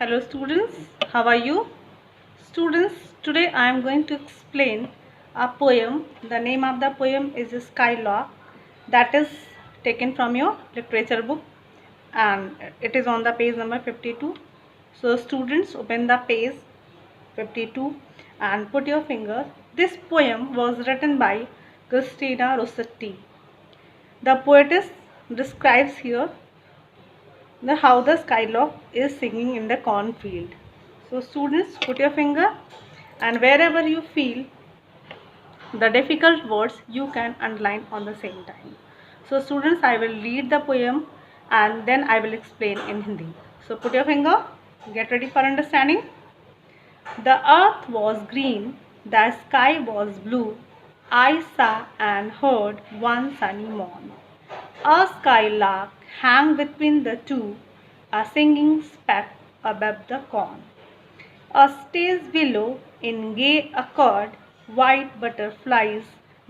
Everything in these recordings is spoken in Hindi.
Hello students, how are you? Students, today I am going to explain a poem. The name of the poem is Skylark, that is taken from your literature book and it is on the page number 52. So students, open the page 52 and put your finger. This poem was written by Christina Rossetti. The poetess describes here how the skylark is singing in the cornfield. So students, put your finger and wherever you feel the difficult words you can underline on the same time. So students, I will read the poem and then I will explain in Hindi. So put your finger, get ready for understanding. The earth was green, the sky was blue. I saw and heard one sunny morn. A skylark hung between the two, a singing speck above the corn. A stage below, in gay accord, white butterflies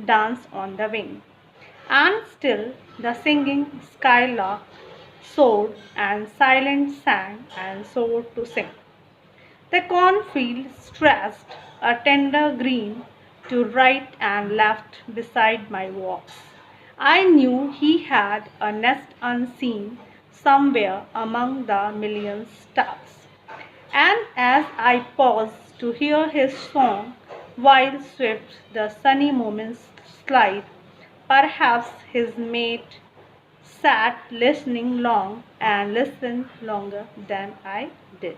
dance on the wing. And still the singing skylark soared and silent sang and soared to sing. The cornfield stretched a tender green to right and left beside my walks. I knew he had a nest unseen somewhere among the million stars. And as I paused to hear his song, while swift the sunny moments slide, perhaps his mate sat listening long and listened longer than I did.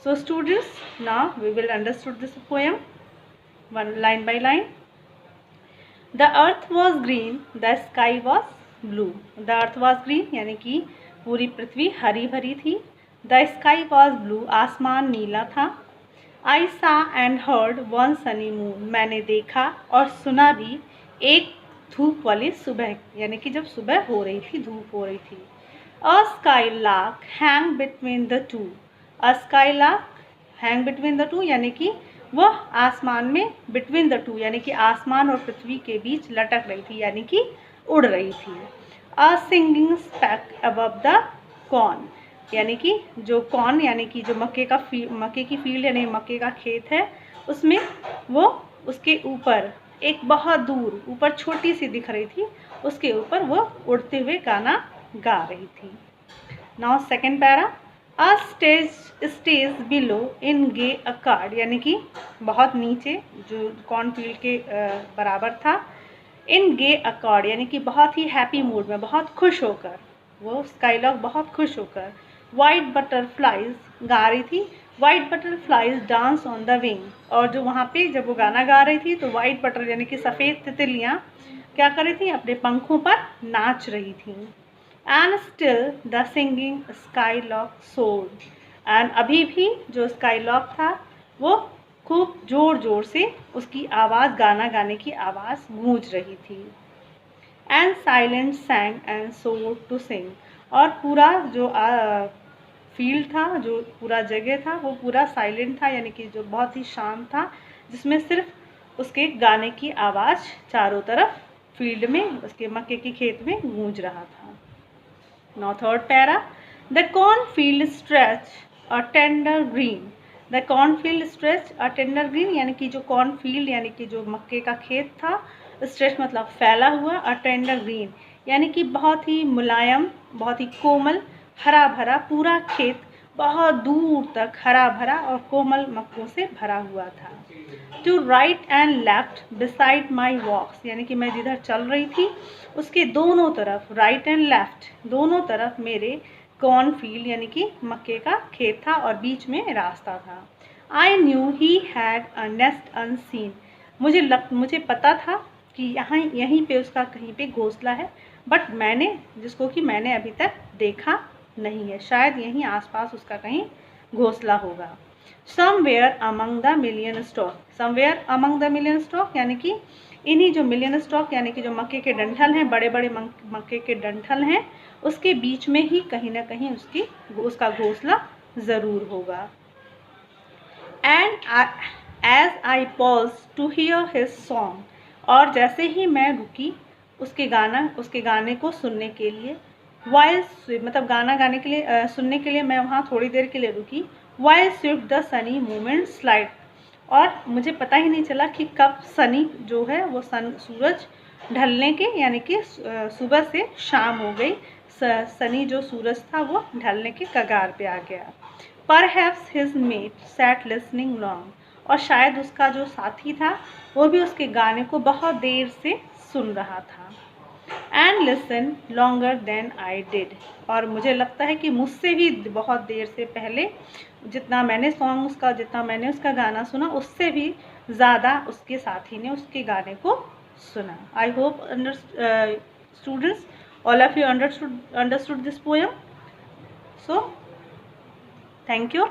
So students, now we will understand this poem one line by line. The earth was green, the sky was blue. The earth was green यानी कि पूरी पृथ्वी हरी भरी थी. The sky was blue, आसमान नीला था. I saw and heard one sunny moon. मैंने देखा और सुना भी एक धूप वाली सुबह, यानी कि जब सुबह हो रही थी, धूप हो रही थी. A skylark hang between the two. A skylark hang between the two यानी कि वह आसमान में बिटवीन द टू यानी कि आसमान और पृथ्वी के बीच लटक रही थी, यानी कि उड़ रही थी. A singing speck above the corn यानी कि जो कॉर्न यानी कि जो मक्के की फील्ड यानी मक्के का खेत है, उसमें वो उसके ऊपर एक बहुत दूर ऊपर छोटी सी दिख रही थी, उसके ऊपर वो उड़ते हुए गाना गा रही थी. Now second para. A stage below in gay accord यानी कि बहुत नीचे जो कॉर्नफील्ड के बराबर था. इन गे अकार्ड यानी कि बहुत ही हैप्पी मूड में, बहुत खुश होकर, वो स्काईलॉक बहुत खुश होकर वाइट बटरफ्लाइज गा रही थी. White butterflies dance on the wing और जो वहाँ पे जब वो गाना गा रही थी तो वाइट बटर यानी कि सफ़ेद तितलियाँ क्या कर रही थी, अपने पंखों पर नाच रही थी. And still the singing skylark soared. And अभी भी जो skylark था वो खूब ज़ोर ज़ोर से उसकी आवाज़, गाना गाने की आवाज़ गूंज रही थी. And silent sang and soared to sing. और पूरा जो फील्ड था, जो पूरा जगह था, वो पूरा साइलेंट था यानी कि जो बहुत ही शांत था, जिसमें सिर्फ उसके गाने की आवाज़ चारों तरफ फील्ड में, उसके मक्के के खेत में गूंज रहा था. Now third para. The cornfield stretched a tender green. The cornfield stretched a tender green यानी कि जो cornfield यानी कि जो मक्के का खेत था, stretch मतलब फैला हुआ, a tender green यानी कि बहुत ही मुलायम, बहुत ही कोमल, हरा भरा पूरा खेत बहुत दूर तक हरा भरा और कोमल मक्कों से भरा हुआ था. To right and left beside my walks यानी कि मैं जिधर चल रही थी उसके दोनों तरफ, राइट एंड लेफ्ट दोनों तरफ मेरे कॉर्नफील्ड यानी कि मक्के का खेत था और बीच में रास्ता था. I knew he had a nest unseen. मुझे पता था कि यहीं पे उसका कहीं पे घोंसला है, बट मैंने अभी तक देखा नहीं है. शायद यहीं आसपास उसका कहीं घोंसला होगा. Somewhere among the million stock. Somewhere among the million stock यानी कि इन्हीं जो मिलियन स्टॉक यानी कि जो मक्के के डंठल हैं, बड़े बड़े मक्के के डंठल हैं, उसके बीच में ही कहीं ना कहीं उसका घोंसला ज़रूर होगा. And as I pause to hear his song. और जैसे ही मैं रुकी उसके गाने को सुनने के लिए, वाइल मतलब गाना गाने के लिए सुनने के लिए मैं वहाँ थोड़ी देर के लिए रुकी। While Swift the Sunny moment slide, और मुझे पता ही नहीं चला कि कब सनी जो है वो सूरज ढलने के यानी कि सुबह से शाम हो गई। सनी जो सूरज था वो ढलने के कगार पे आ गया। Perhaps his mate sat listening long, और शायद उसका जो साथी था वो भी उसके गाने को बहुत देर से सुन रहा था। And listen longer than I did, और मुझे लगता है कि मुझसे भी बहुत देर से पहले जितना मैंने गाना सुना उससे भी ज़्यादा उसके साथी ने उसके गाने को सुना। I hope students, all of you understood this poem. So thank you.